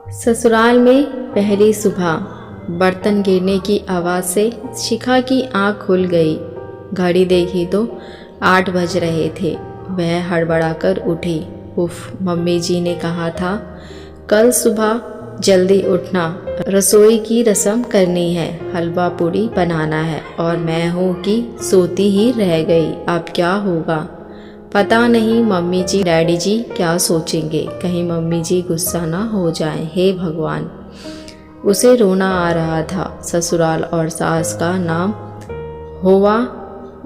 ससुराल में पहली सुबह बर्तन गिरने की आवाज़ से शिखा की आंख खुल गई। घड़ी देखी तो 8 बज रहे थे। वह हड़बड़ाकर उठी। उफ, मम्मी जी ने कहा था कल सुबह जल्दी उठना, रसोई की रस्म करनी है, हलवा पूड़ी बनाना है, और मैं हूँ कि सोती ही रह गई। अब क्या होगा पता नहीं। मम्मी जी डैडी जी क्या सोचेंगे, कहीं मम्मी जी गुस्सा ना हो जाएं। हे भगवान, उसे रोना आ रहा था। ससुराल और सास का नाम होवा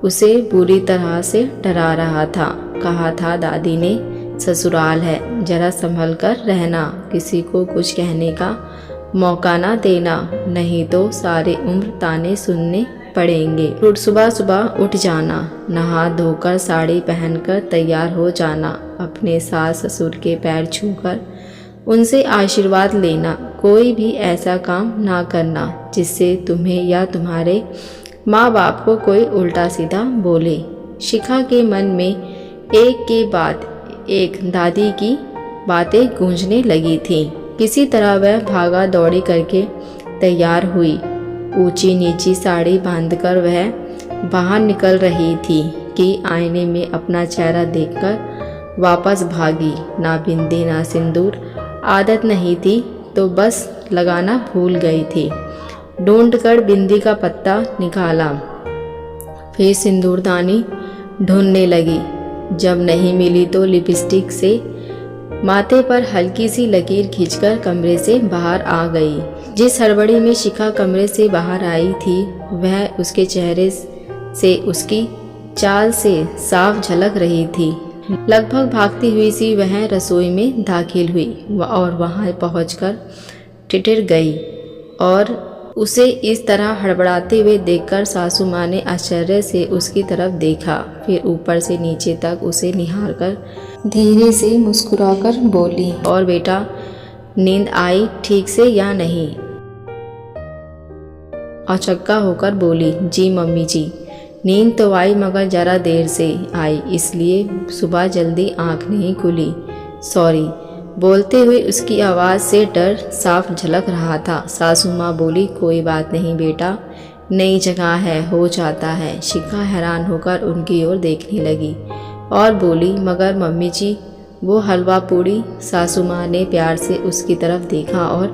उसे बुरी तरह से डरा रहा था। कहा था दादी ने, ससुराल है, जरा संभल कर रहना, किसी को कुछ कहने का मौका ना देना, नहीं तो सारी उम्र ताने सुनने पड़ेंगे। रोज सुबह सुबह उठ जाना, नहा धोकर साड़ी पहनकर तैयार हो जाना, अपने सास ससुर के पैर छूकर उनसे आशीर्वाद लेना। कोई भी ऐसा काम ना करना जिससे तुम्हें या तुम्हारे माँ बाप को कोई उल्टा सीधा बोले। शिखा के मन में एक के बाद एक दादी की बातें गूंजने लगी थीं। किसी तरह वह भागा दौड़ी करके तैयार हुई। ऊंची नीची साड़ी बांधकर वह बाहर निकल रही थी कि आईने में अपना चेहरा देखकर वापस भागी। ना बिंदी ना सिंदूर, आदत नहीं थी तो बस लगाना भूल गई थी। ढूंढकर बिंदी का पत्ता निकाला, फिर सिंदूरदानी ढूंढने लगी। जब नहीं मिली तो लिपस्टिक से माथे पर हल्की सी लकीर खींचकर कमरे से बाहर आ गई। जिस हड़बड़ी में शिखा कमरे से बाहर आई थी, वह उसके चेहरे से, उसकी चाल से साफ झलक रही थी। लगभग भागती हुई सी वह रसोई में दाखिल हुई और वहां पहुंचकर ठिठुर गई। और उसे इस तरह हड़बड़ाते हुए देखकर सासू माँ ने आश्चर्य से उसकी तरफ देखा, फिर ऊपर से नीचे तक उसे निहारकर धीरे से मुस्कुराकर बोली, और बेटा, नींद आई ठीक से या नहीं? अचक्का होकर बोली, जी मम्मी जी, नींद तो आई मगर ज़रा देर से आई, इसलिए सुबह जल्दी आँख नहीं खुली, सॉरी। बोलते हुए उसकी आवाज़ से डर साफ झलक रहा था। सासू माँ बोली, कोई बात नहीं बेटा, नई जगह है, हो जाता है। शिखा हैरान होकर उनकी ओर देखने लगी और बोली, मगर मम्मी जी, वो हलवा पूड़ी? सासू माँ ने प्यार से उसकी तरफ देखा और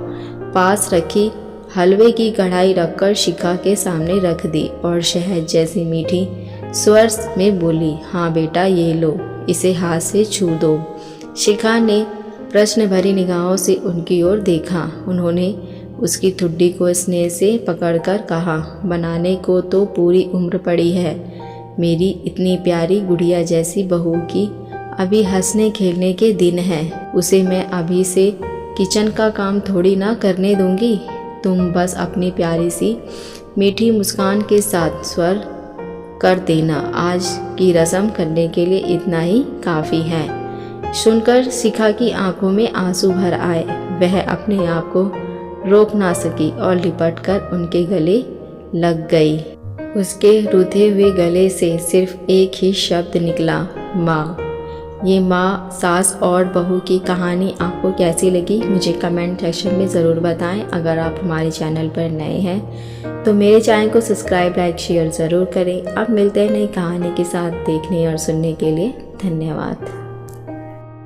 पास रखी हलवे की कढ़ाई रखकर शिखा के सामने रख दी और शहद जैसी मीठी स्वर में बोली, हाँ बेटा, ये लो, इसे हाथ से छू दो। शिखा ने प्रश्न भरी निगाहों से उनकी ओर देखा। उन्होंने उसकी ठुड्डी को स्नेह से पकड़कर कहा, बनाने को तो पूरी उम्र पड़ी है, मेरी इतनी प्यारी गुड़िया जैसी बहू की अभी हंसने खेलने के दिन हैं। उसे मैं अभी से किचन का काम थोड़ी ना करने दूंगी। तुम बस अपनी प्यारी सी मीठी मुस्कान के साथ स्वर कर देना, आज की रस्म करने के लिए इतना ही काफ़ी है। सुनकर शिखा की आंखों में आंसू भर आए। वह अपने आप को रोक ना सकी और लिपटकर उनके गले लग गई। उसके रूठे हुए गले से सिर्फ एक ही शब्द निकला, माँ। ये माँ, सास और बहू की कहानी आपको कैसी लगी मुझे कमेंट सेक्शन में ज़रूर बताएं। अगर आप हमारे चैनल पर नए हैं तो मेरे चैनल को सब्सक्राइब, लाइक, शेयर ज़रूर करें। अब मिलते हैं नई कहानी के साथ। देखने और सुनने के लिए धन्यवाद।